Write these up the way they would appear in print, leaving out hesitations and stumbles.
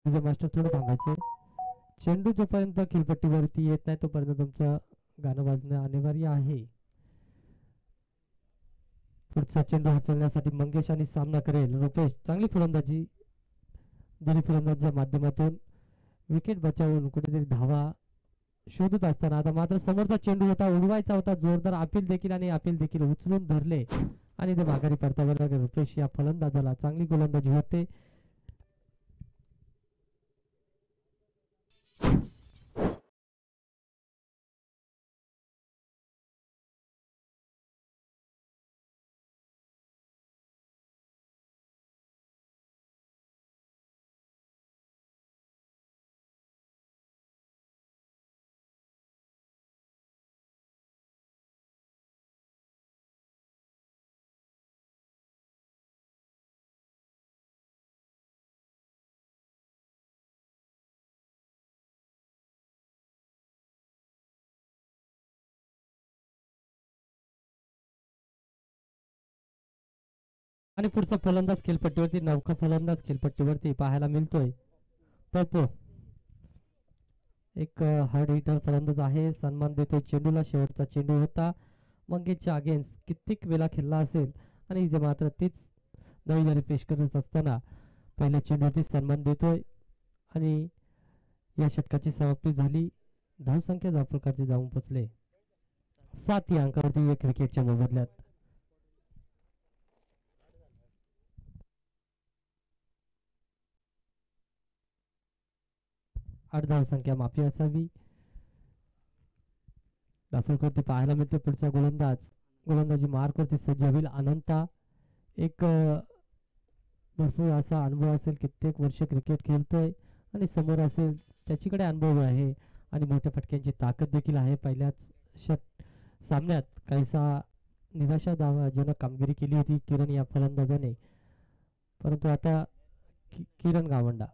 तुझे मास्टर थोडं थांबायचे. चेंडू जोपर्यंत खेळपट्टीवरती येत नाही तोपर्यंत तुमचं गाणं वाजणं अनिवार्य आहे. पुढचा चेंडू हाताळण्यासाठी मंगेश आणि सामना करेल रुपेश. चांगली फलंदाजी दोन्ही फलंदाजांच्या माध्यमातून विकेट बचावून कुठेतरी धावा शोधत असताना आता मात्र समोरचा चेंडू होता, उडवायचा होता, जोरदार अपील देखील आणि अपील देखील उचलून धरले आणि ते माघारी परतावे लागले. रुपेश या फलंदाजाला चांगली गोलंदाजी होते. आणि पुढचा फलंदाज खेळपट्टीवरती नौका फलंदाज खेळपट्टीवरती पाहायला मिळतोय पप्पू. एक हार्ड हिटर फलंदाज आहे. सन्मान देतोय चेंडूला. शेवटचा चेंडू होता मंगेशच्या अगेन्स्ट कित्येक वेळा खेळला असेल आणि इथे मात्र तीच नवी पेश करत असताना पहिल्या चेंडूवरती सन्मान देतोय आणि या षटकाची समाप्ती झाली. धावसंख्या ज्या प्रकारचे जाऊन पोचले 7 या अंकावरती एक विकेटच्या मोबदल्यात. 8 धावसंख्या माफी असावी. दाफलकरती पाहायला मिळते पुढचा गोलंदाजी मार्कवरती सज्ज होईल अनंता. एक भरपूर असा अनुभव असेल, कित्येक वर्ष क्रिकेट खेळतोय आणि समोर असेल त्याच्याकडे अनुभव आहे आणि मोठ्या फटक्यांची ताकद देखील आहे. पहिल्याच सामन्यात काहीसा निराशाजनक कामगिरी केली होती किरण या फलंदाजाने, परंतु आता किरण गावंडा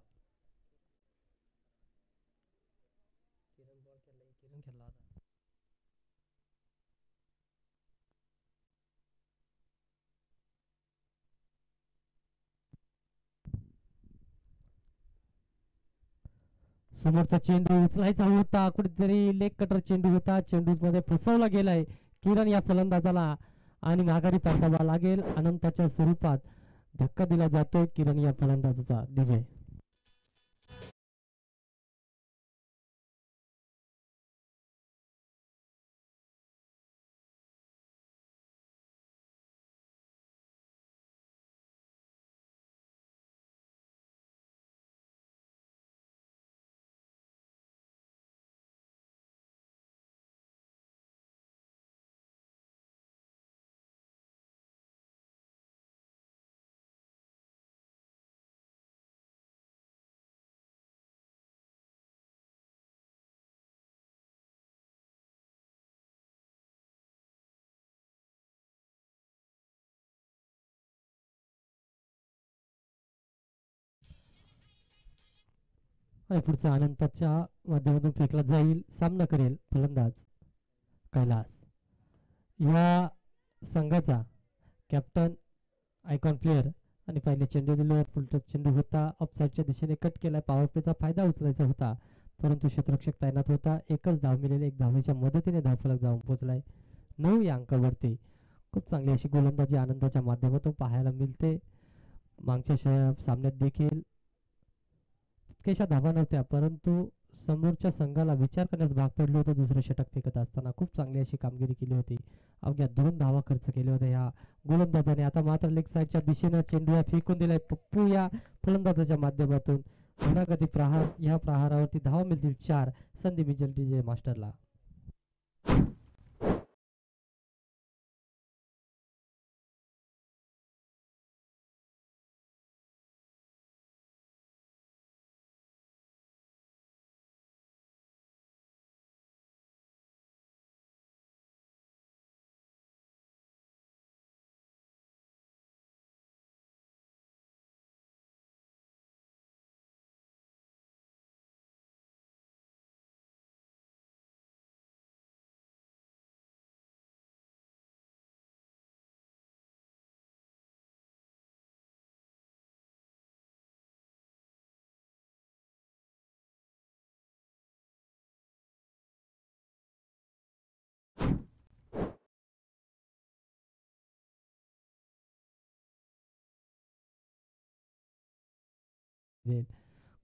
समोरचा चेंडू उचलायचा होता, कुठेतरी लेग कटर चेंडू होता, चेंडू मध्ये फसवला गेलाय किरण या फलंदाजाला आणि माघारी परतावा लागेल. अनंताच्या स्वरूपात धक्का दिला जातोय किरण या फलंदाजाचा. विजय आणि पुढचा अनंताच्या माध्यमातून फेकला जाईल. सामना करेल फलंदाज कैलास. या संघाचा कॅप्टन आयकॉन प्लेअर आणि पहिले चेंडू दिल्यावर पुढचा चेंडू होता ऑफसाईडच्या दिशेने कट केलाय. पॉवर प्लेचा फायदा उचलायचा होता परंतु क्षेत्ररक्षक तैनात होता. एकच धाव मिळेल. एक धावेच्या मदतीने धावफलक जाऊन पोहोचलाय 9 या अंकावरती. खूप चांगली अशी गोलंदाजी आनंदाच्या माध्यमातून पाहायला मिळते. मागच्या सामन्यात देखील तितक्याशा धावा नव्हत्या परंतु समोरच्या संघाला विचार करण्यास भाग पडले होते. दुसरं षटक फेकत असताना खूप चांगली अशी कामगिरी केली होती. अवघ्या 2 धावा खर्च केल्या होत्या ह्या गोलंदाजाने. आता मात्र लेग साईडच्या दिशेनं चेंडू फेकून दिलाय पप्पू या फलंदाजाच्या माध्यमातून. घणागती प्रहार, या प्रहारावरती धावा मिळतील 4. संधी मिळेल डीजे मास्टरला.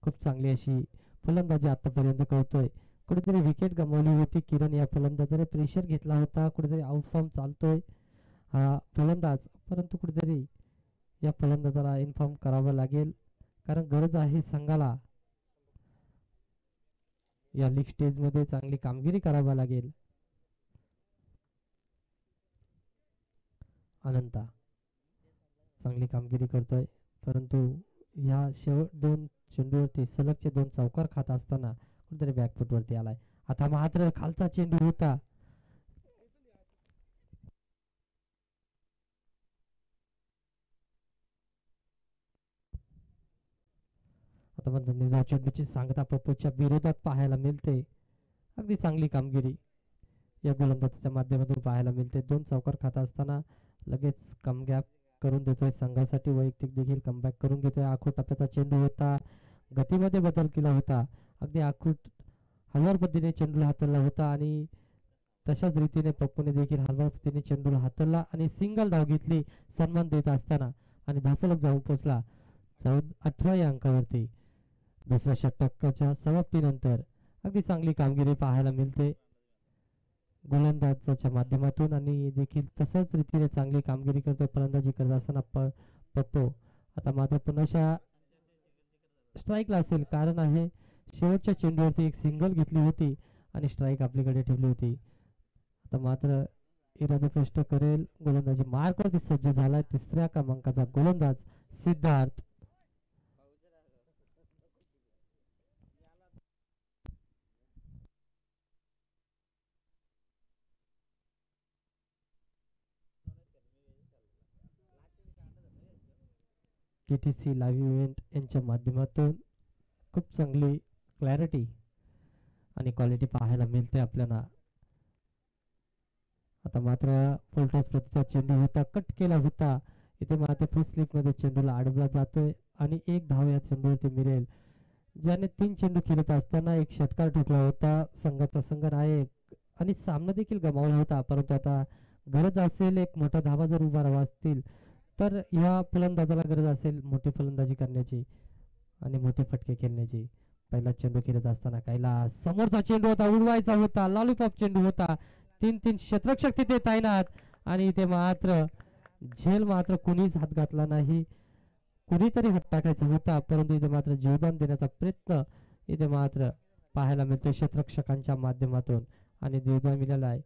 खूप चांगली अशी फलंदाजी आतापर्यंत करतोय. कुठेतरी विकेट गमावली होती किरण या फलंदाजाने, प्रेशर घेतला होता, कुठेतरी आउट फॉर्म चालतोय हा फलंदाज, परंतु कुठेतरी या फलंदाजाला इन्फॉर्म करावं लागेल, कारण गरज आहे संघाला या लीग स्टेज मध्ये चांगली कामगिरी करावी लागेल. अनंता चांगली कामगिरी करतोय, परंतु या शेवट दोन चेंडूवरती सलगचे दोन चौकार खात असताना कुठेतरी बॅकफुट वरती आलाय. आता मात्र खालचा चेंडू होता, आता मात्र निर्धाव चेंडूची सांगता पप्पूच्या विरोधात पाहायला मिळते. अगदी चांगली कामगिरी या गोलंदाजाच्या माध्यमातून पाहायला मिळते. दोन चौकार खात असताना लगेच कमबॅक करून देतोय संघासाठी, वैयक्तिक देखील कमबॅक करून घेतोय. आखूट टप्प्याचा चेंडू होता, गतीमध्ये बदल केला होता, अगदी आखूट हलवार पद्धतीने चेंडूला हाताळला होता आणि तशाच रीतीने पप्पूने देखील हलवार पद्धतीने चेंडूला हाताळला आणि सिंगल धाव घेतली सन्मान देत असताना आणि धावफलक जाऊन पोहोचला 18 या अंकावरती. दुसऱ्या षटकाच्या समाप्तीनंतर अगदी चांगली कामगिरी पाहायला मिळते गोलंदाजाच्या माध्यमातून आणि देखील तशाच रीतीने चांगली कामगिरी करतो फलंदाजी करत असताना पप्पू. आता मात्र पुन्हा स्ट्राईकला असेल, कारण आहे शेवटच्या चेंडूवरती एक सिंगल घेतली होती आणि स्ट्राईक आपल्याकडे ठेवली होती. आता मात्र इरादा स्पष्ट करेल, गोलंदाजी मार्कवरती सज्ज झालाय तिसऱ्या क्रमांकाचा गोलंदाज सिद्धार्थ. TTC लाईव्ह इव्हेंट यांच्या माध्यमातून खूप चांगली क्लॅरिटी आणि क्वालिटी पाहायला मिळते आपल्याला. आता मात्र फुलटॉस प्रतिचा चेंडू होता, कट केला होता, इथे मात्र फुल स्लिप मध्ये चेंडूला अडवला जातोय आणि एक धाव या चेंडूवरती मिळेल. ज्याने 3 चेंडू खेळत असताना एक षटकार ठोकला होता संघाचा संघनायक आणि सामना देखील गमावला होता, परंतु आता गरज असेल एक मोठा धावा जर उभा राहावा असतील तर या फलंदाजाला गरज असेल मोठी फलंदाजी करण्याची आणि मोठे फटके खेळण्याची. पहिला चेंडू खेळत असताना कैलास, समोरचा चेंडू होता, उडवायचा होता, लॉलीपॉप चेंडू होता, 3-3 क्षेत्ररक्षक तिथे तैनात आणि इथे मात्र झेल मात्र कुणीच हात घातला नाही. कुणीतरी हात टाकायचा होता, परंतु इथे मात्र जीवदान देण्याचा प्रयत्न इथे मात्र पाहायला मिळतो क्षेत्ररक्षकांच्या माध्यमातून आणि जीवदान मिळालं आहे.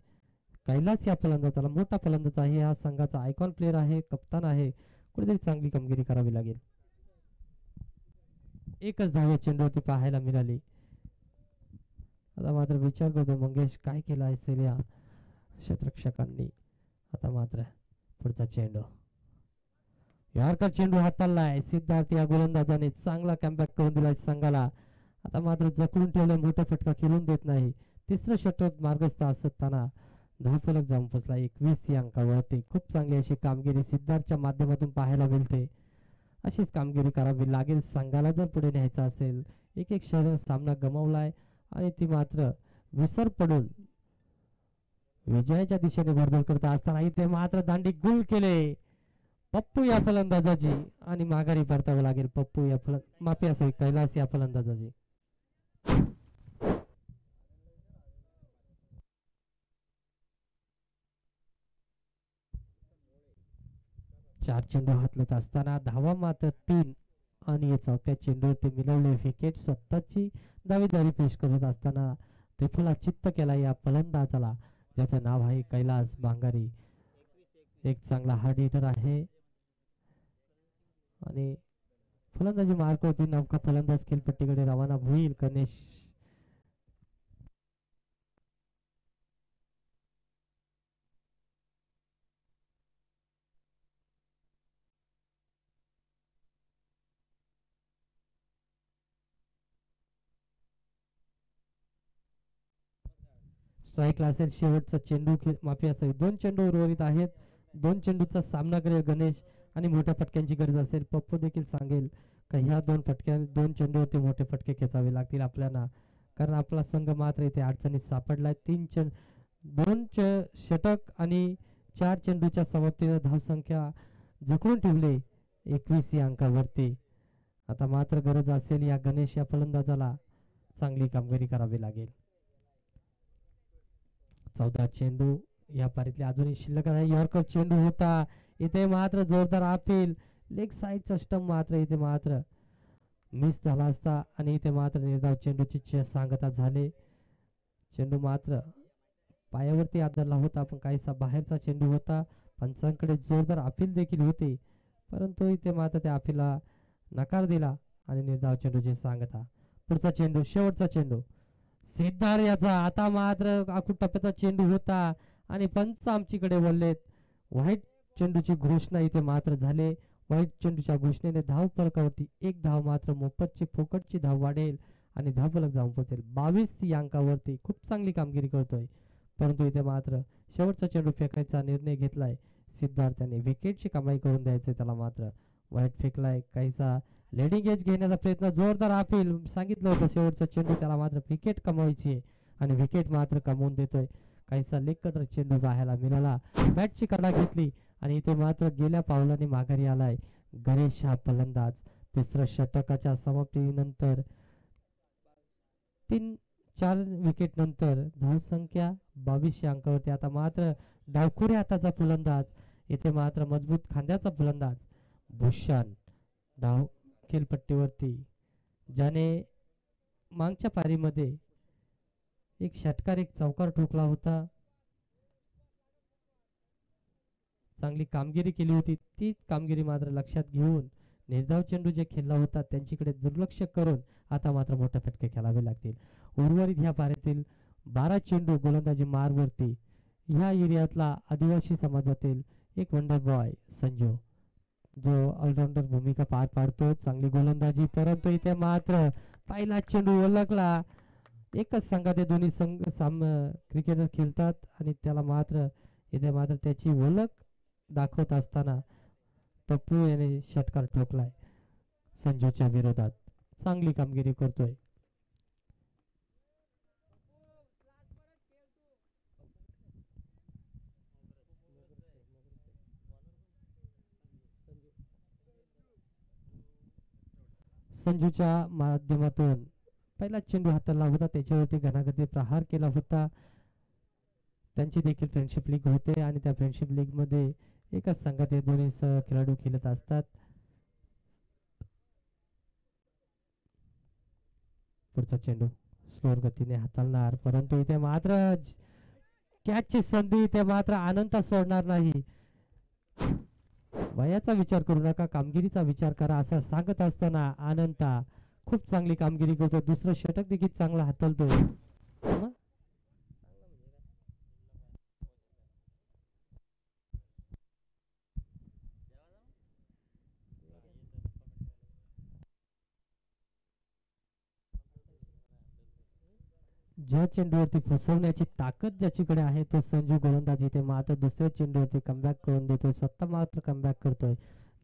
कैलास या फलंदाजाला मोठा फलंदाज आहे, हा संघाचा आयकॉन प्लेअर आहे, कप्तान आहे, कुठेतरी चांगली कामगिरी करावी लागेल. एकच धाव चेंडूवरती पाहायला मिळाली. आता मात्र विचार करतो मंगेश काय केला असेल या क्षेत्ररक्षकांनी. आता मात्र पुढचा चेंडू, यॉर्कर चेंडू हाताळलाय सिद्धार्थ या गोलंदाजाने, चांगला कमबॅक करून दिलाय संघाला. आता मात्र जखडून ठेवले, मोठा फटका खेळून देत नाही. तिसरं षटक मार्गस्थ असताना धावफलक जाऊन पोचला 21 या अंकावरती. खूप चांगली अशी कामगिरी सिद्धार्थच्या माध्यमातून पाहायला मिळते. अशीच कामगिरी करावी लागेल संघाला जर पुढे न्यायचं असेल. एक एक सामना गमावलाय आणि ती मात्र विसर पडून विजयाच्या दिशेने भरधोड करत असताना इथे मात्र दांडी गुल केले पप्पू या फलंदाजाची आणि माघारी परतावं लागेल पप्पू या माफी असेल कैलास या फलंदाजाची. 4 चेंडू हातलत असताना धावा मात्र 3 आणि चौथ्या चेंडूवरती मिळवले विकेट. स्वतःची दावेदारी पेश करत असताना त्रिफला चित्त केला या फलंदाजाला, ज्याचं नाव आहे कैलास बांगारी. एक चांगला हार्ड हिटर आहे आणि फलंदाजी मार्क होती. नौका फलंदाज खेळपट्टीकडे रवाना होईल. गणेश स्ट्राईकला असेल. शेवटचा चेंडू माफी असेल, 2 चेंडू उर्वरित आहेत. 2 चेंडूचा सामना करेल गणेश आणि मोठ्या फटक्यांची गरज असेल. पप्पू देखील सांगेल का ह्या 2 चेंडूवरती मोठे फटके खेचावे लागतील आपल्याला, कारण आपला संघ मात्र इथे अडचणीत सापडलाय. 2 षटक आणि 4 चेंडूच्या समाप्तीने धावसंख्या जखडून ठेवली 21 या अंकावरती आता मात्र गरज असेल या गणेश या फलंदाजाला चांगली कामगिरी करावी लागेल. 14 चेंडू या पारीतले अजूनही शिल्लक आहे. यॉर्कर चेंडू होता इथे मात्र जोरदार अपील लेग साईडचा स्टंप मात्र इथे मात्र मिस झाला असता आणि इथे मात्र निर्धाव चेंडूची सांगता झाले. चेंडू मात्र पायावरती आदरला होता पण काहीसा बाहेरचा चेंडू होता. पंचांकडे जोरदार अपील देखील होते परंतु इथे मात्र त्या अपीलला नकार दिला आणि निर्धाव चेंडूची सांगता. पुढचा चेंडू शेवटचा चेंडू सिद्धार्थ याचा आता मात्र आखूड टप्प्याचा चेंडू होता आणि पंच आमच्याकडे वळलेत. व्हाईट चेंडूची घोषणा इथे मात्र झाले. व्हाईट चेंडूच्या घोषणेने धाव फलकावरती एक धाव मात्र मोफतची फुकटची धाव वाढेल आणि धाव फलक जाऊन पोहोचेल 22 या अंकावरती. खूप चांगली कामगिरी करतोय परंतु इथे मात्र शेवटचा चेंडू फेकायचा निर्णय घेतलाय सिद्धार्थाने. विकेटची कमाई करून द्यायचे त्याला मात्र वाईट फेकलाय. काहीसा लेडिंग एज घेण्याचा प्रयत्न जोरदार अपील सांगितलं होतं शेवटचा चेंडू त्याला मात्र विकेट कमवायची आहे आणि विकेट मात्र कमवून देतोय. काहीसा लेग कटर चेंडू पाहायला मिळाला. बॅटची कडा घेतली आणि इथे मात्र गेल्या पावलाने माघारी आलाय गणेश हा फलंदाज. तिसऱ्या षटकाच्या समाप्तीनंतर 3-4 विकेट नंतर धावसंख्या 22 या अंकावरती. आता मात्र डावखुऱ्या हाताचा फलंदाज इथे मात्र मजबूत खांद्याचा फलंदाज भूषण डाव खेळपट्टीवरती ज्याने मागच्या पारीमध्ये एक षटकार एक चौकार ठोकला होता. चांगली कामगिरी केली होती. ती कामगिरी मात्र लक्षात घेऊन निर्धाव चेंडू जे खेळला होता त्यांच्याकडे दुर्लक्ष करून आता मात्र मोठे फटके खेळावे लागतील. उर्वरित ह्या पाऱ्यातील 12 चेंडू गोलंदाजी मारवरती ह्या एरियातला आदिवासी समाजातील एक वंडर बॉय संजू जो ऑलराऊंडर भूमिका पार पाडतो. चांगली गोलंदाजी परंतु इथे मात्र पहिला चेंडू ओळखला. एकच संघात दोन्ही संघ क्रिकेटर खेळतात आणि त्याला मात्र इथे मात्र त्याची ओळख दाखवत असताना पप्पू याने षटकार ठोकलाय संजूच्या विरोधात. चांगली कामगिरी करतोय. संजूच्या माध्यमातून पहिला चेंडू हाताळला होता त्याच्यावरती घणाघाती प्रहार केला होता. त्यांची देखील फ्रेंडशिप लीग होते आणि त्या फ्रेंडशिप लीग मध्ये एकाच संघात हे दोन्ही खेळाडू खेळत असतात. पुढचा चेंडू स्लोअर गतीने हाताळणार परंतु इथे मात्र कॅचची संधी इथे मात्र आनंद सोडणार नाही. वयाचा विचार करू नका कामगिरीचा विचार करा असं सांगत असताना आनंदा खूप चांगली कामगिरी करतो. दुसरं षटक देखील चांगला हाताळतो. ज्या चेंडूवरती फसवण्याची ताकद ज्याच्याकडे आहे तो संजू गोलंदाज इथे मात्र दुसऱ्या चेंडूवरती कमबॅक करून देतोय. स्वतः मात्र कमबॅक करतोय.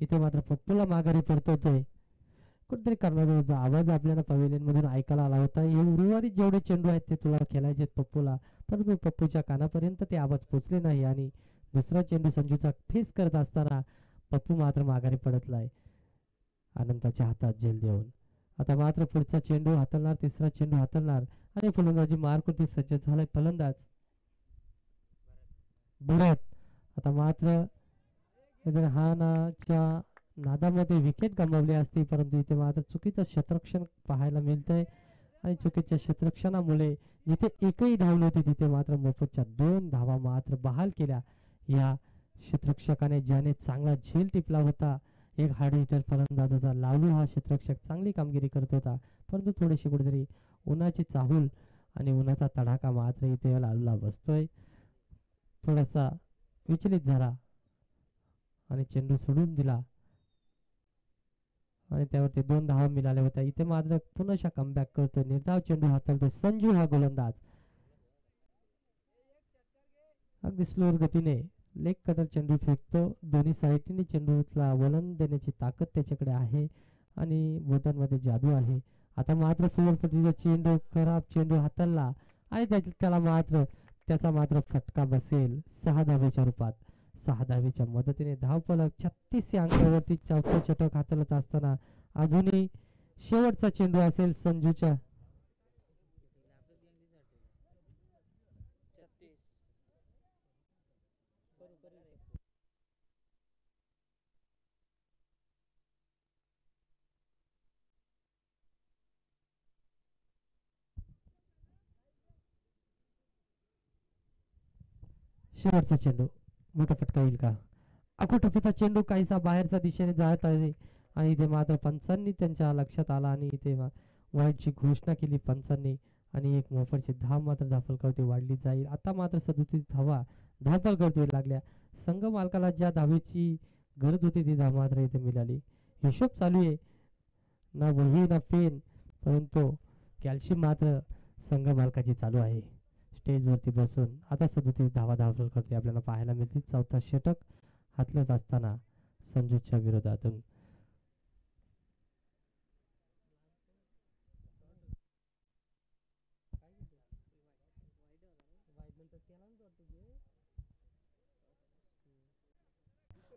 इथे मात्र पप्पूला माघारी पडतोय. कुठेतरी कर्णधाराचा आवाज आपल्याला पवेलियन मधून ऐकायला आला होता. हे उर्वरित जेवढे चेंडू आहेत ते तुला खेळायचे पप्पूला परंतु पप्पूच्या कानापर्यंत ते आवाज पोचले नाही आणि दुसरा चेंडू संजूचा फेस करत असताना पप्पू मात्र माघारी पडतलाय आनंदाच्या हातात झेल देऊन. आता मात्र पुढचा चेंडू हाताळणार. तिसरा चेंडू हाताळणार आणि फलंदाजी मारकुती सज्ज झालाय फलंदाज भरत. आता मात्र हानाच्या नादामध्ये विकेट गमावली असती परंतु इथे मात्र चुकीचं क्षेत्ररक्षण पाहायला मिळतंय आणि चुकीच्या क्षेत्ररक्षणामुळे जिथे एकही धाव नव्हती तिथे मात्र मोफतच्या 2 धावा मात्र बहाल केल्या या क्षेत्ररक्षकाने ज्याने चांगला झेल टिपला होता. एक हार्ड हिटर फलंदाजाचा लालू हा क्षेत्ररक्षक चांगली कामगिरी करत होता परंतु थोडीशी कुठेतरी उन्हाची चाहूल आणि उन्हाचा तडाखा मात्र इथे लालूला बसतोय. थोडासा विचलित झाला आणि चेंडू सोडून दिला आणि त्यावरती 2 धावा मिळाल्या होत्या. इथे मात्र पुन्हा कमबॅक करतोय. निर्धाव चेंडू हाताळतोय संजू हा गोलंदाज. अगदी स्लोअर गतीने लेग कटर चेंडू फेकतो. दोन्ही साईडने चेंडूला वळण देण्याची ताकद त्याच्याकडे आहे आणि बोटांमध्ये जादू आहे. आता मात्र फुलपट्टीचा चेंडू खराब चेंडू हाताळला आणि त्याचा मात्र फटका बसेल 6 धावेच्या रूपात. 6 धावेच्या मदतीने धावफलक 36 या अंकावरती चौथा षटक हाताळत असताना अजूनही शेवटचा चेंडू असेल संजूच्या. शेवटचा चेंडू मोठा फटका येईल का? अकोटफेचा चेंडू काहीसा बाहेरच्या दिशेने जात आहे आणि इथे मात्र पंचांनी त्यांच्या लक्षात आला आणि इथे वाईटची घोषणा केली पंचांनी आणि एक मोफरची धाव मात्र धावफलकावरती वाढली जाईल. आता मात्र 37 धावा धावफलकावरती लागल्या. संघ मालकाला ज्या धावेची गरज होती ती धाव मात्र इथे मिळाली. हिशोब चालू आहे, ना वही ना पेन, परंतु कॅल्शियम मात्र संघ मालकाची चालू आहे. स्टेजवरती बसून आता 37 धावा धावफलकावरती आपल्याला पाहायला मिळतील. चौथा षटक हातलत असताना संजूच्या विरोधातून.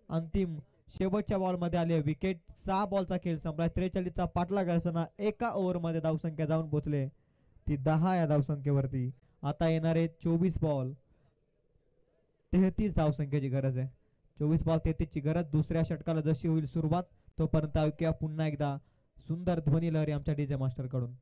अंतिम शेवटच्या बॉल मध्ये आले विकेट. 6 बॉलचा खेळ संपला. 43चा पाठलाग असताना एका ओव्हर मध्ये धावसंख्या जाऊन पोहोचले ती 10 या धावसंख्येवरती. आता येणारे 24 बॉल 33 धावसंख्येची गरज आहे. 24 बॉल 33 ची गरज. दुसऱ्या षटकाला जशी होईल सुरुवात तोपर्यंत ऐकूया पुन्हा एकदा सुंदर ध्वनी लहरी आमच्या डीजे मास्टर कडून.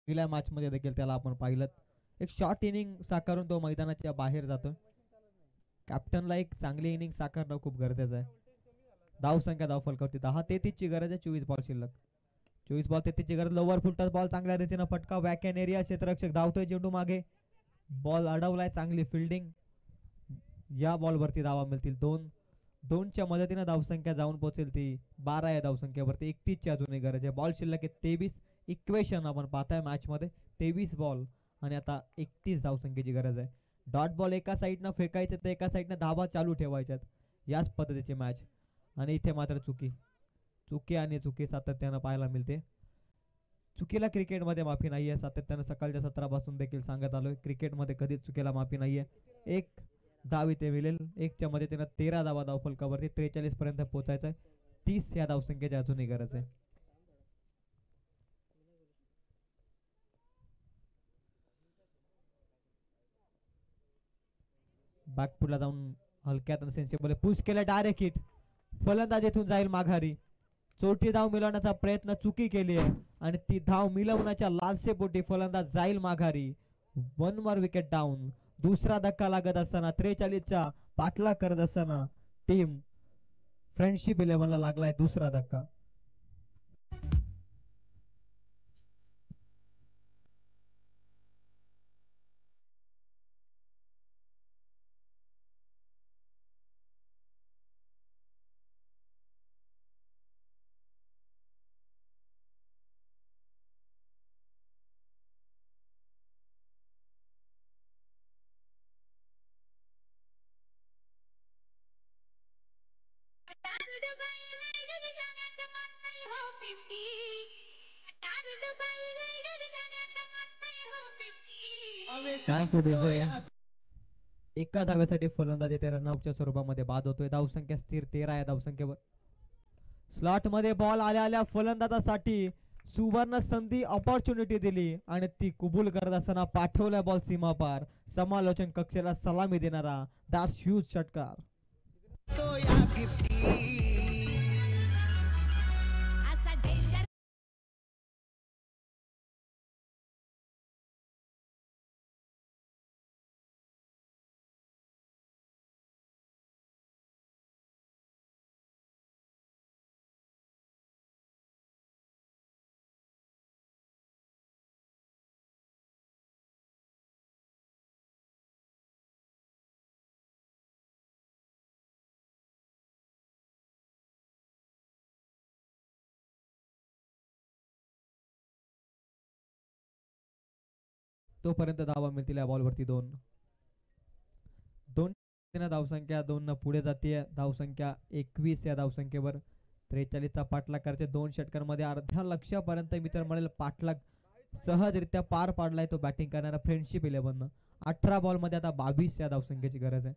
पहिल्या मॅच मध्ये देखील त्याला आपण पाहिलं एक शॉर्ट इनिंग साकारून तो मैदानाच्या बाहेर जातो. कॅप्टनला एक चांगली इनिंग साकारणं खूप गरजेचं आहे. धावसंख्या धावफलकावरती 10-33 ची गरज आहे. 24 बॉल शिल्लक. 24 बॉल 33 ची गरज. लोअर फुलटॉस बॉल चांगल्या रीतीने फटका. वॅकॅन एरिया क्षेत्ररक्षक धावतोय चेंडू मागे. बॉल अडवलाय. चांगली फिल्डिंग. या बॉल वरती धावा मिळतील 2च्या मदतीने धावसंख्या जाऊन पोहोचेल ती 12 या धावसंख्येवरती. 31 ची अजूनही गरज आहे. बॉल शिल्लक आहे 23. इक्वेशन आपण पाहताय मॅच मध्ये 23 बॉल आणि आता 31 धावसंख्येची गरज आहे. डॉट बॉल एका साईडनं फेकायचे तर एका साईडनं धावा चालू ठेवायच्यात. याच पद्धतीची मॅच आणि इथे मात्र चुकी आणि चुकी सातत्यानं पाहायला मिळते. चुकीला क्रिकेटमध्ये माफी नाहीये. सातत्यानं सकाळच्या सत्रापासून देखील सांगत आलोय क्रिकेटमध्ये कधीच चुकीला माफी नाहीये. एक धाव इथे मिळेल. 1च्या मदतीनं 13 धावा धावफलकावरती. 43 पर्यंत पोहोचायचंय. 30 या धावसंख्येची अजूनही गरज आहे. बॅकफुटला जाऊन हलक्यात सेन्सिबल पुश केलं. Direct hit. फलंदाज इथून जाईल माघारी. चौथी धाव मिळवण्याचा प्रयत्न चुकी केली आहे आणि ती धाव मिळवण्याच्या लालसेपोटी फलंदाज जाईल माघारी. 1 मोर विकेट डाऊन. दुसरा धक्का लागत असताना 43चा पाठलाग करत असताना टीम फ्रेंडशिप 11 ला लागलाय दुसरा धक्का. एका धाव्यासाठी फलंदाज येथे रनआउटच्या स्वरूपामध्ये बाद होतोय. धावसंख्या स्थिर 13 या धावसंख्येवर. स्लॉट मध्ये बॉल आल्या फलंदाजासाठी सुवर्ण संधी ऑपॉर्च्युनिटी दिली आणि ती कुबूल करत असताना पाठवल्या बॉल सीमापार. समालोचन कक्षेला सलामी देणारा दॅट्स ह्यूज षटकार. तोपर्यंत धावा मिळतील या बॉलवरती 2. 2 धावसंख्या 2 न पुढे जाते. धावसंख्या 21 या धावसंख्येवर 43 चा पाठलाग करते. 2 षटकांमध्ये अर्ध्या लक्षापर्यंत मी तर म्हणेल पाठलाग सहजरित्या पार पाडलाय तो बॅटिंग करणारा फ्रेंडशिप 11 न. 18 बॉल मध्ये आता 22 या धावसंख्येची गरज आहे.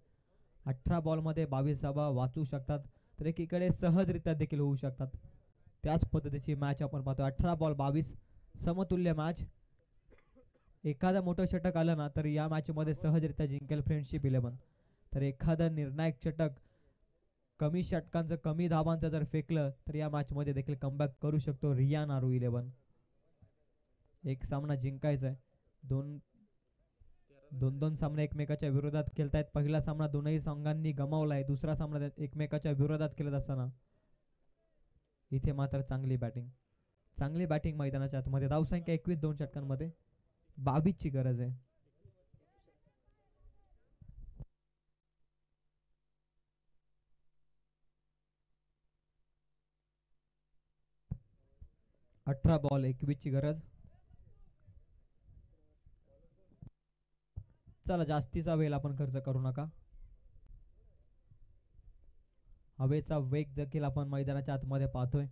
18 बॉल मध्ये 22 धावा वाचू शकतात तर एकीकडे सहजरित्या देखील होऊ शकतात. त्याच पद्धतीची मॅच आपण पाहतो. 18 बॉल 22 समतुल्य मॅच. एखादं मोठं षटक आलं ना तर या मॅच मध्ये सहजरित्या जिंकेल फ्रेंडशिप 11. तर एखादं निर्णायक षटक कमी षटकांचं कमी धावांचं जर फेकलं तर या मॅच मध्ये देखील कमबॅक करू शकतो रिया नारू 11. एक सामना जिंकायचा आहे. दोन सामने एकमेकाच्या विरोधात खेळतायत. पहिला सामना दोनही संघांनी गमावलाय. दुसरा सामना एकमेकाच्या विरोधात खेळत असताना इथे मात्र चांगली बॅटिंग मैदानाच्या आतमध्ये. धावसंख्या 21 2 षटकांमध्ये 22 ची गरज आहे. अठरा बॉल 21 ची गरज. चला जास्तीचा वेळ आपण खर्च करू नका. हवेचा वेग देखील आपण मैदानाच्या आतमध्ये पाहतोय.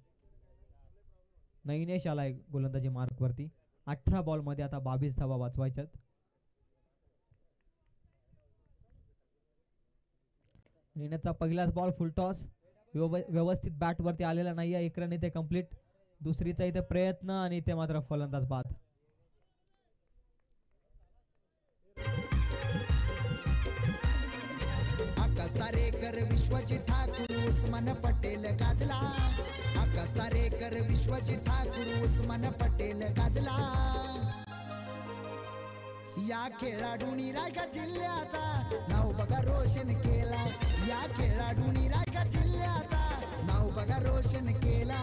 नैनेश आलाय गोलंदाजी मार्क वरती. 18 बॉल मध्ये आता 22 धावा वाचवायच्यात. नैनेशचा पहिलाच बॉल फुल टॉस व्यवस्थित बॅट वरती आलेला नाहीये. एक रन इथे कंप्लीट. दुसरीचा इथे प्रयत्न आणि इथे मात्र फलंदाज बाद. आकाश तारेकर विश्वजित ठाकूर उस्मान पटेल गाजला. आकाश तारेकर विश्वजित ठाकूर उस्मान पटेल गाजला. या खेळाडूंनी रायगड जिल्ह्याचा नाव बघा रोशन केला. या खेळाडूंनी रायगड जिल्ह्याचा नाव बघा रोशन केला.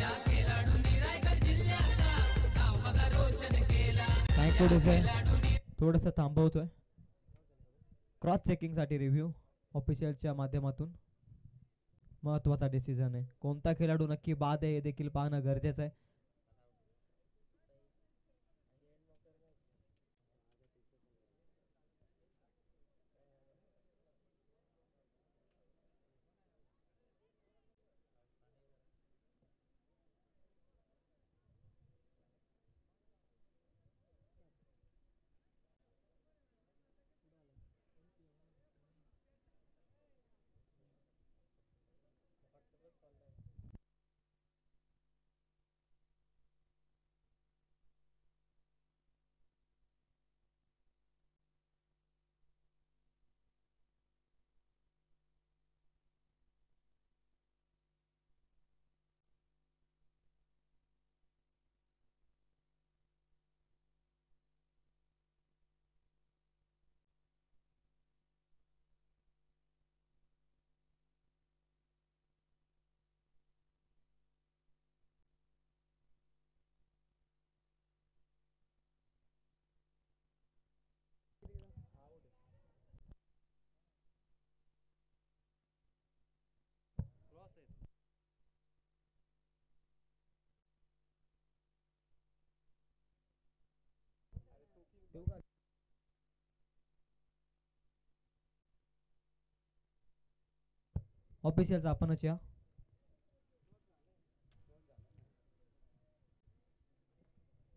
या खेळाडूंनी रायगड जिल्ह्याचा नाव बघा रोशन केला. थोडस थांबवतोय क्रॉस चेकिंग साठी. रिव्ह्यू ऑफिशियलच्या माध्यमातून महत्वाचा डिसिजन आहे. कोणता खेळाडू नक्की बाद आहे हे देखील पाहणं गरजेचं आहे. ऑफिशियल्स आपणच या.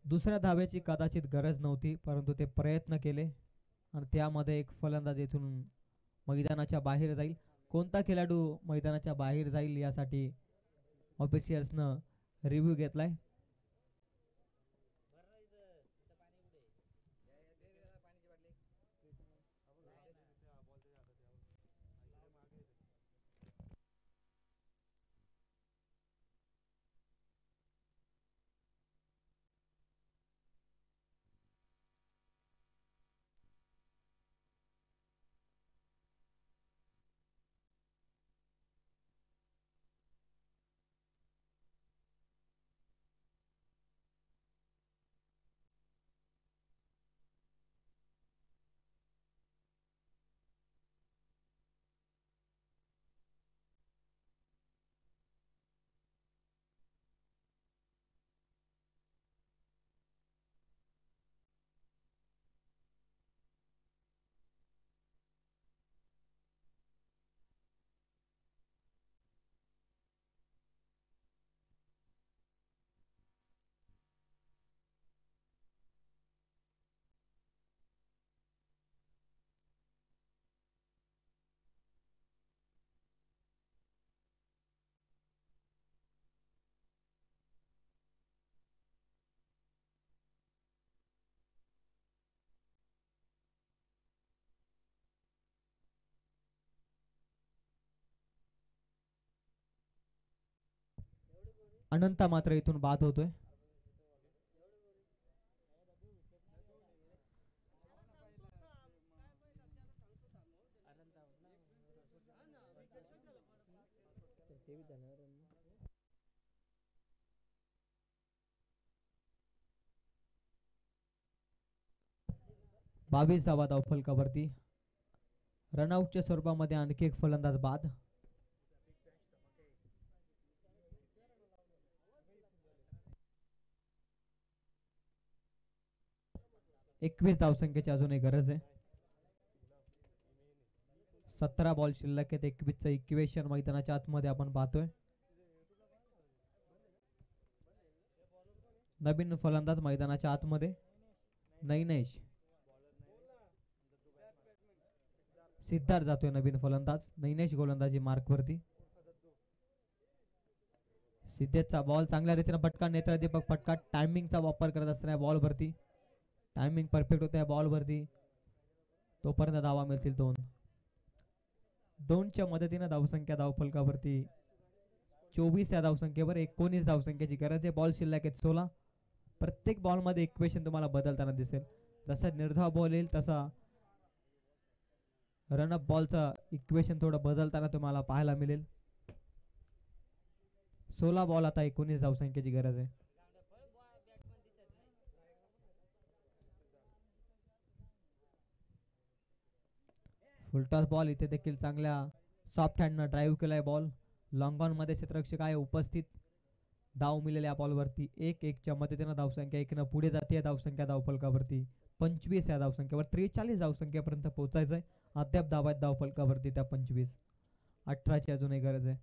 दुसऱ्या धावेची कदाचित गरज नव्हती परंतु ते प्रयत्न केले आणि त्यामध्ये एक फलंदाज इथून मैदानाच्या बाहेर जाईल. कोणता खेळाडू मैदानाच्या बाहेर जाईल यासाठी ऑफिशियल्सनं रिव्ह्यू घेतलाय. अनंता मात्र इथून बाद होतोय. बावीस धावा धावफलकावरती. रनआउटच्या स्वरूपामध्ये आणखी एक फलंदाज बाद. एकवीस धावसंख्येची अजूनही गरज आहे. 17 बॉल शिल्लक आहेत. 21चं इक्वेशन मैदानाच्या आतमध्ये आपण पाहतोय. नवीन फलंदाज मैदानाच्या आतमध्ये नैनेश. सिद्धार्थ जातोय नवीन फलंदाज. नैनेश गोलंदाजी मार्कवरती. सिद्धेशचा बॉल चांगल्या रीतीने पटका. नेत्रदीपक पटका. टायमिंगचा वापर करत असताना बॉल वरती. टायमिंग परफेक्ट होत आहे बॉल वरती. तोपर्यंत धावा मिळतील 2. 2च्या मदतीने धावसंख्या धावफलकावरती 24 या धावसंख्येवर 19 धावसंख्येची गरज आहे. बॉल शिल्लक आहेत 16. प्रत्येक बॉलमध्ये इक्वेशन तुम्हाला बदलताना दिसेल. जसा निर्धाव बॉल येईल तसा रनअप बॉलचा इक्वेशन थोडं बदलताना तुम्हाला पाहायला मिळेल. 16 बॉल आता 19 धावसंख्येची गरज आहे. Full toss ball. इथे देखील चांगल्या सॉफ्ट हँडनं ड्राईव्ह केलाय बॉल. लॉंग ऑन मध्ये क्षेत्ररक्षक आहे उपस्थित. धाव मिळालेल्या बॉलवरती 1-1च्या मदतीनं धावसंख्या 1 पुढे जाते. धावसंख्या धावफलकावरती 25 या धावसंख्येवर 43 धावसंख्येपर्यंत पोहोचायचंय. अद्याप धावा आहेत धावफलकावरती त्या 25. 18ची अजूनही गरज आहे.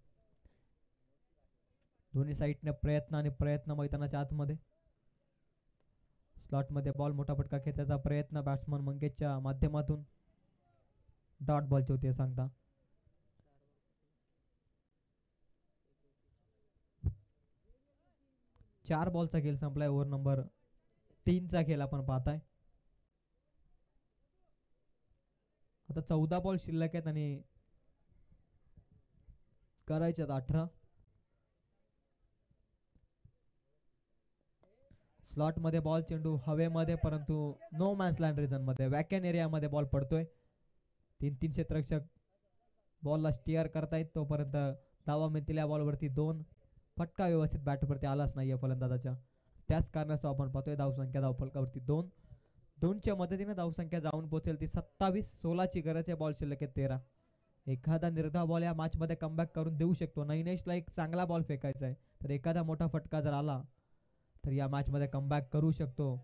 दोन्ही साईडने प्रयत्न आणि प्रयत्न मैदानाच्या आतमध्ये. स्लॉटमध्ये बॉल. मोठा फटका खेचायचा प्रयत्न बॅट्समन मंगेशच्या माध्यमातून. डॉट बॉलचे होते सांगता. चार बॉलचा खेळ संपलाय. ओव्हर नंबर 3चा खेळ आपण पाहताय. आता 14 बॉल शिल्लक आहेत आणि करायच्यात 18. स्लॉट मध्ये बॉल. चेंडू हवेमध्ये परंतु नो मॅन्स लँड रिजन मध्ये वॅकॅन एरियामध्ये बॉल पडतोय. 3 क्षेत्ररक्षक बॉलला स्टिअर करतायत. तोपर्यंत धावा मिळतील या बॉलवरती 2. फटका व्यवस्थित बॅटवरती आलाच नाहीये फलंदाजाच्या. त्याच कारणास्तव आपण पाहतोय धावसंख्या धावफलकावरती 2. 2च्या मदतीने धावसंख्या जाऊन पोहोचेल ती 27. 16ची गरज आहे. बॉल शिल्लक आहे 13. एखादा निर्धाव बॉल या मॅच मध्ये कमबॅक करून देऊ शकतो. नैनेशला एक चांगला बॉल फेकायचा आहे. तर एखादा मोठा फटका जर आला तर या मॅच मध्ये कमबॅक करू शकतो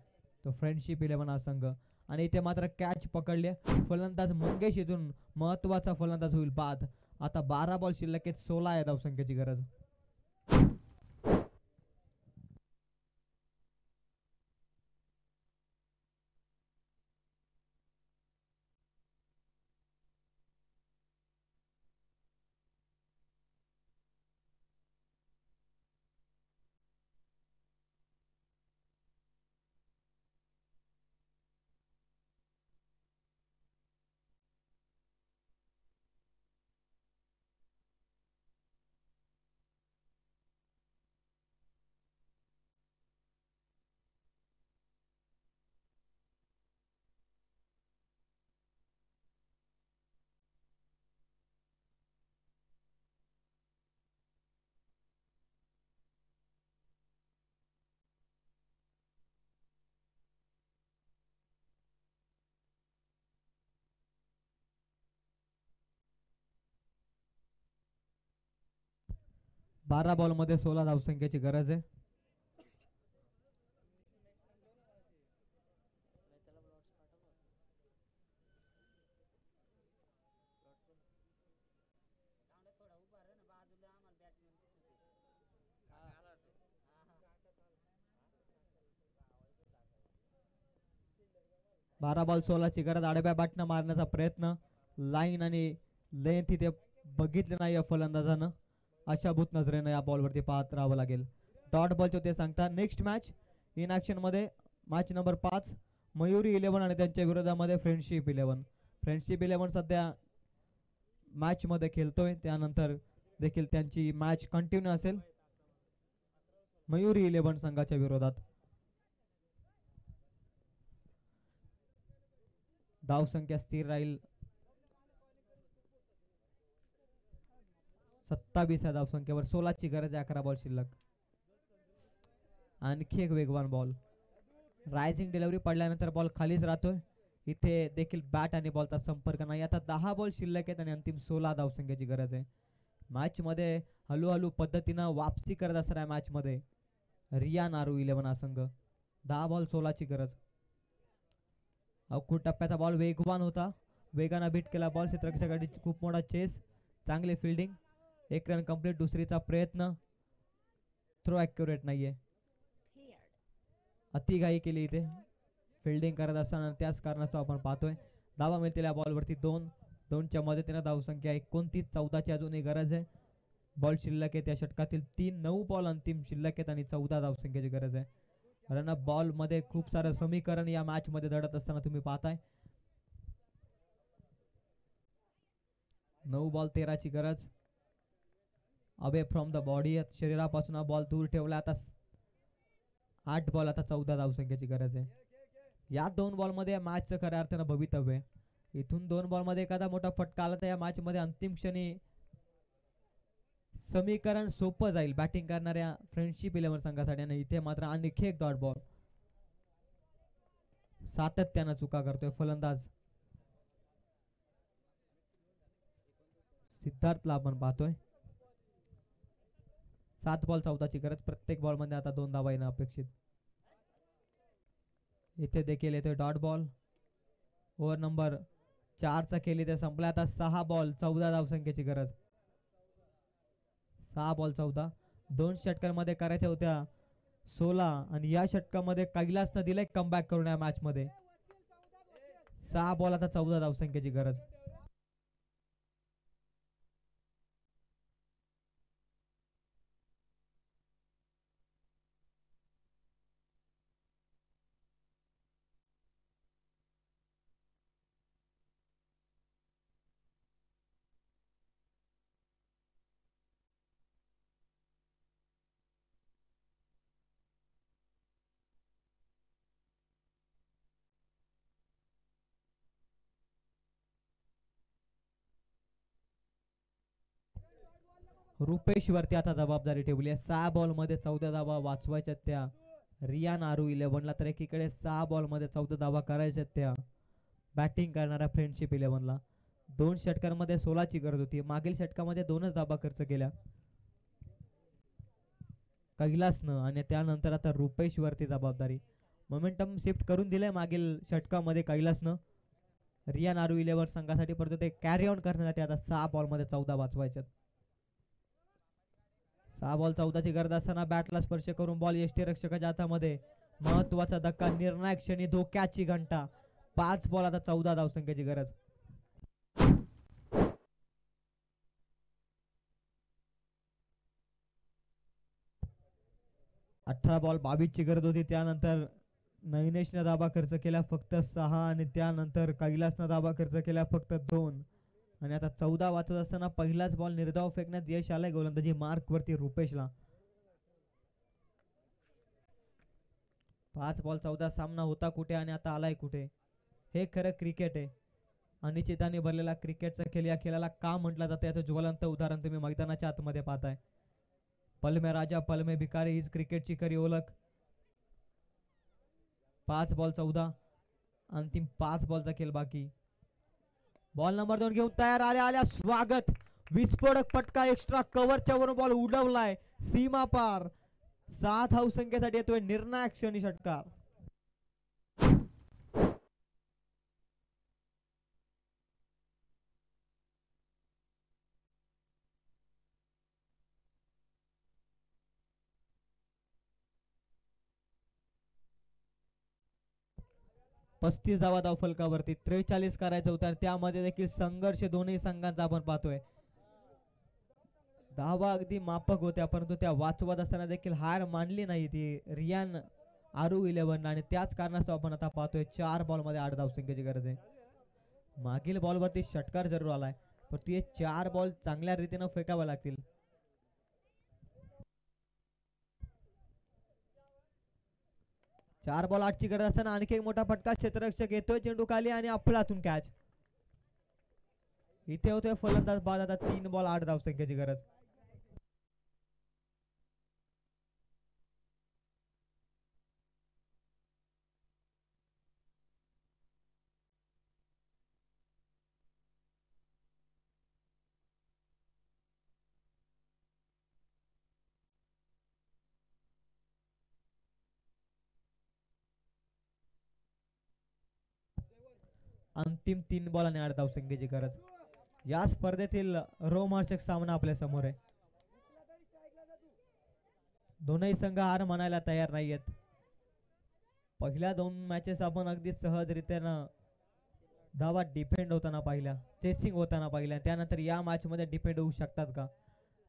तो फ्रेंडशिप 11 हा संघ. आणि इथे मात्र कॅच पकडले. फलंदाज मंगेश इथून महत्वाचा फलंदाज होईल बाद. आता 12 बॉल शिल्लक आहेत. 16 या धावसंख्येची गरज. बारा बॉल मध्ये 16 धावसंख्येची गरज आहे. बारा बॉल 16ची गरज. आडव्या बॅटनं मारण्याचा प्रयत्न. लाईन आणि लेंथ इथे बघितले नाही या फलंदाजानं. अशाभूत नजरेनं या बॉलवरती पाहत राहावं लागेल. डॉट बॉलचे होते सांगता. नेक्स्ट मॅच इन ऍक्शन मध्ये मॅच नंबर 5 मयुरी 11 आणि त्यांच्या विरोधामध्ये फ्रेंडशिप 11. फ्रेंडशिप 11 सध्या मॅच मध्ये खेळतोय. त्यानंतर देखील त्यांची मॅच कंटिन्यू असेल. मयुरी 11 संघाच्या विरोधात. धावसंख्या स्थिर राहील 27 या धावसंख्येवर. 16 ची गरज आहे. 11 बॉल शिल्लक. आणखी एक वेगवान बॉल. रायझिंग डिलिव्हरी पडल्यानंतर बॉल खालीच राहतोय. इथे देखील बॅट आणि बॉलचा संपर्क नाही. आता 10 बॉल शिल्लक आहेत आणि अंतिम 16 धावसंख्येची गरज आहे. मॅच मध्ये हळूहळू पद्धतीनं वापसी करत असणाऱ्या मॅच मध्ये रिया नारू 11 हा संघ. 10 बॉल 16 ची गरज. अवकुट टप्प्याचा बॉल वेगवान होता. वेगानं बीट केला बॉल. क्षेत्ररक्षकाची खूप मोठा चेस. चांगली फिल्डिंग. 1 run complete. दुसरीचा प्रयत्न. थ्रो ॲक्युरेट नाहीये. अतिघाई केली इथे फिल्डिंग करत असताना. त्याच कारणास्तव आपण पाहतोय धावा मिळतील या बॉलवरती 2च्या मदतीनं. धावसंख्या 29. 14ची अजूनही गरज आहे. बॉल शिल्लक आहे त्या षटकातील 9 बॉल अंतिम शिल्लक आहेत आणि 14 धावसंख्येची गरज आहे. रन बॉल मध्ये खूप सारं समीकरण या मॅच मध्ये दडत असताना तुम्ही पाहताय. 9 बॉल 13ची गरज. Away from the body. शरीरापासून हा बॉल दूर ठेवला. आता 8 बॉल. आता 14 धावसंख्येची गरज आहे. या 2 बॉल मध्ये या मॅचचं खऱ्या अर्थानं भवितव्य आहे. इथून 2 बॉल मध्ये एखादा मोठा फटका आला तर या मॅच मध्ये अंतिम क्षणी समीकरण सोपं जाईल बॅटिंग करणाऱ्या फ्रेंडशिप 11 संघासाठी. आणि इथे मात्र आणखी एक डॉट बॉल. सातत्यानं चुका करतोय फलंदाज सिद्धार्थला आपण पाहतोय. 7 बॉल 14ची गरज. प्रत्येक बॉल मध्ये आता 2 धावा येणं अपेक्षित. इथे देखील येतोय डॉट बॉल. ओव्हर नंबर 4चा खेळ इथे संपला. आता 6 बॉल 14 धावसंख्येची गरज. 6 बॉल 14. 2 षटकांमध्ये करायच्या होत्या 16 आणि या षटकामध्ये कैलासनं दिलंय कमबॅक करून या मॅच मध्ये. 6 बॉल आता 14 धावसंख्येची गरज. रुपेश वरती आता जबाबदारी ठेवली आहे. 6 बॉल मध्ये 14 धावा वाचवायच्या त्या रिया नारू 11ला. तर एकीकडे 6 बॉल मध्ये 14 धावा करायच्या त्या बॅटिंग करणाऱ्या फ्रेंडशिप 11ला. 2 षटकांमध्ये 16ची गरज होती. मागील षटकामध्ये 2च धावा खर्च केल्या कैलासनं आणि त्यानंतर आता रुपेश वरती जबाबदारी. मोमेंटम शिफ्ट करून दिलंय मागील षटकामध्ये कैलासनं रिया नारू 11 संघासाठी. परंतु ते कॅरी ऑन करण्यासाठी आता 6 बॉल मध्ये 14 वाचवायच्यात. 6 बॉल 14ची गरज असताना बॅटला स्पर्श करून बॉल यष्टीरक्षकाच्या हातामध्ये. महत्वाचा धक्का. निर्णायक क्षणी धोक्याची घंटा. 5 बॉल आता 14 धावसंख्येची गरज. अठरा बॉल 22 ची गरज होती. त्यानंतर नैनेशने धाबा खर्च केला फक्त 6 आणि त्यानंतर कैलासनं धाबा खर्च केला फक्त 2 आणि आता 14 वाचत असताना पहिलाच बॉल निर्धाव फेकण्यात यश आलंय गोलंदाजी मार्क वरती रुपेशला. 5 बॉल 14 सामना होता कुठे आणि आता आलाय कुठे. हे खरं क्रिकेट आहे. अनिश्चिताने भरलेला क्रिकेटचा खेळ. या खेळाला का म्हटलं जातं याचं ज्वलंत उदाहरण तुम्ही मैदानाच्या आतमध्ये पाहताय. पलमे राजा पलमे भिकारी हीच क्रिकेटची खरी ओळख. 5 बॉल 14. अंतिम 5 बॉलचा खेळ बाकी. बॉल नंबर 2 घेऊन तयार आल्या स्वागत. विस्फोटक फटका. एक्स्ट्रा कव्हरच्या वरून बॉल उडवलाय सीमा पार. 7 धावसंख्येसाठी येतोय निर्णायक क्षणी षटकार. पस्तीस धावा धाव फलकावरती. 43 करायचं होतं आणि त्यामध्ये देखील संघर्ष दोन्ही संघांचा आपण पाहतोय. धावा अगदी माफक होत्या परंतु त्या वाचवत असताना देखील हार मानली नाही ती रियान आरू 11 आणि त्याच कारणास्तव आपण आता पाहतोय 4 बॉल मध्ये 8 धावसंख्येची गरज आहे. मागील बॉलवरती षटकार जरूर आलाय पण ते 4 बॉल चांगल्या रीतीने फेकावे लागतील. 4 बॉल 8 ची गरज असताना आणखी एक मोठा फटका. क्षेत्ररक्षक येतोय चेंडू खाली आणि आपलातून कॅच. इथे होतोय फलंदाज बाद. आता 3 बॉल 8 धावसंख्येची गरज. अंतिम 3 बॉल आणि 8 धावसंख्येची गरज. या स्पर्धेतील रोमांचक सामना आपल्या समोर आहे. दोनही संघ हार मानायला तयार नाहीयेत. पहिल्या 2 मॅचेस आपण अगदी सहजरित्यानं धावा डिफेंड होताना पाहिल्या, चेसिंग होताना पाहिल्या. त्यानंतर या मॅच मध्ये डिफेंड होऊ शकतात का?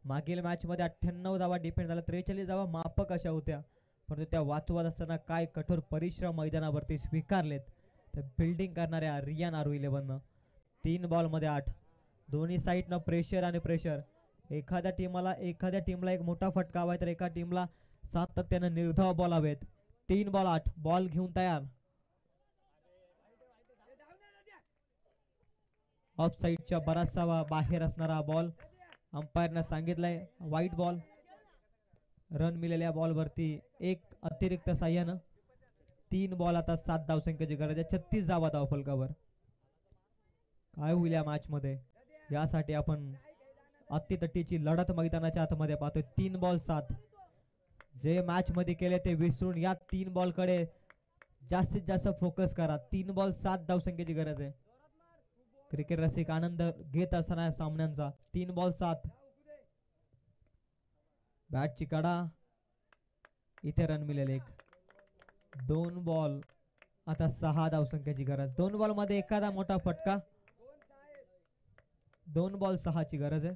मागील मॅच मध्ये 98 धावा डिफेंड झाला, 43 धावा मापक अशा होत्या, परंतु त्या वाचवत असताना काय कठोर परिश्रम मैदानावरती स्वीकारलेत त्या फिल्डिंग करणाऱ्या रियान आरू 11 3 बॉल मध्ये 8. दोन्ही साईडनं प्रेशर आणि प्रेशर. एखाद्या टीमला एक मोठा फटका हवाय तर एका टीमला सातत्यानं निर्धाव बॉल हवेत. 3 बॉल 8. बॉल घेऊन तयार. ऑफ साईडच्या बराचसा बाहेर असणारा बॉल. अंपायरनं सांगितलंय वाईट बॉल. रन मिळालेल्या बॉल वरती एक अतिरिक्त साह्यानं 3 बॉल आता 7 धावसंख्येची गरज आहे. 36 धावा धावफलकावर. काय होईल या मॅच मध्ये यासाठी आपण अतितटीची लढत मैदानाच्या आतमध्ये पाहतोय. 3 बॉल 7. जे मॅच मध्ये केले ते विसरून या 3 बॉल कडे जास्तीत जास्त फोकस करा. 3 बॉल 7 धावसंख्येची गरज आहे. क्रिकेट रसिक आनंद घेत असताना या सामन्यांचा. 3 बॉल 7. बॅटची कडा. इथे रन मिळेल एक. 2 बॉल आता 6 धावसंख्येची गरज. 2 बॉल मध्ये एखादा मोठा फटका. 2 बॉल 6 ची गरज आहे.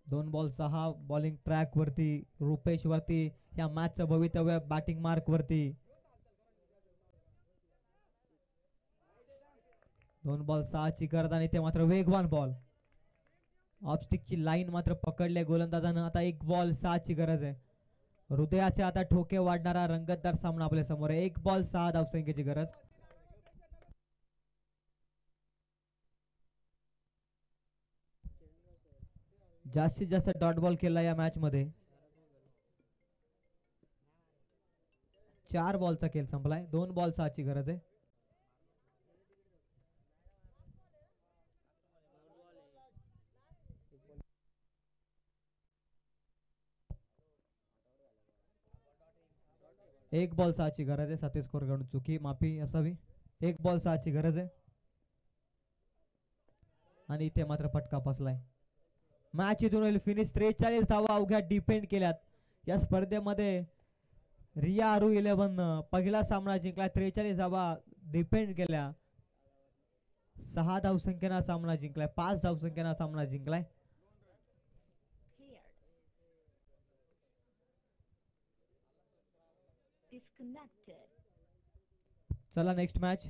दोन बॉल 6 बॉलिंग ट्रॅक वरती. रुपेश वरती या मॅचचं भवितव्य बॅटिंग मार्क वरती. 2 बॉल 6 ची गरज आणि ते मात्र वेगवान बॉल. ऑफस्टिकची लाईन मात्र पकडले गोलंदाजानं. आता 1 बॉल 6 ची गरज आहे. हृदयाचे आता ठोके वाढणारा रंगतदार सामना आपल्या समोर आहे. 1 बॉल 6 धावसंख्येची गरज. जास्तीत जास्त डॉट बॉल केला या मॅच मध्ये. 4 बॉलचा खेळ संपलाय. 2 बॉल 6 ची गरज आहे. एक बॉल 6 ची गरज आहे. सतीश कोरकडून चुकी माफी असावी. 1 बॉल 6 ची गरज आहे. आणि इथे मात्र फटका फसलाय. मॅच इथून होईल फिनिश. 43 धावा अवघ्या डिपेंड केल्यात या स्पर्धेमध्ये. रिया आरू 11 पहिला सामना जिंकला. 43 धावा डिपेंड केल्या. 6 धावसंख्येना सामना जिंकलाय. 5 धावसंख्येना सामना जिंकलाय. चला नेक्स्ट मॅच.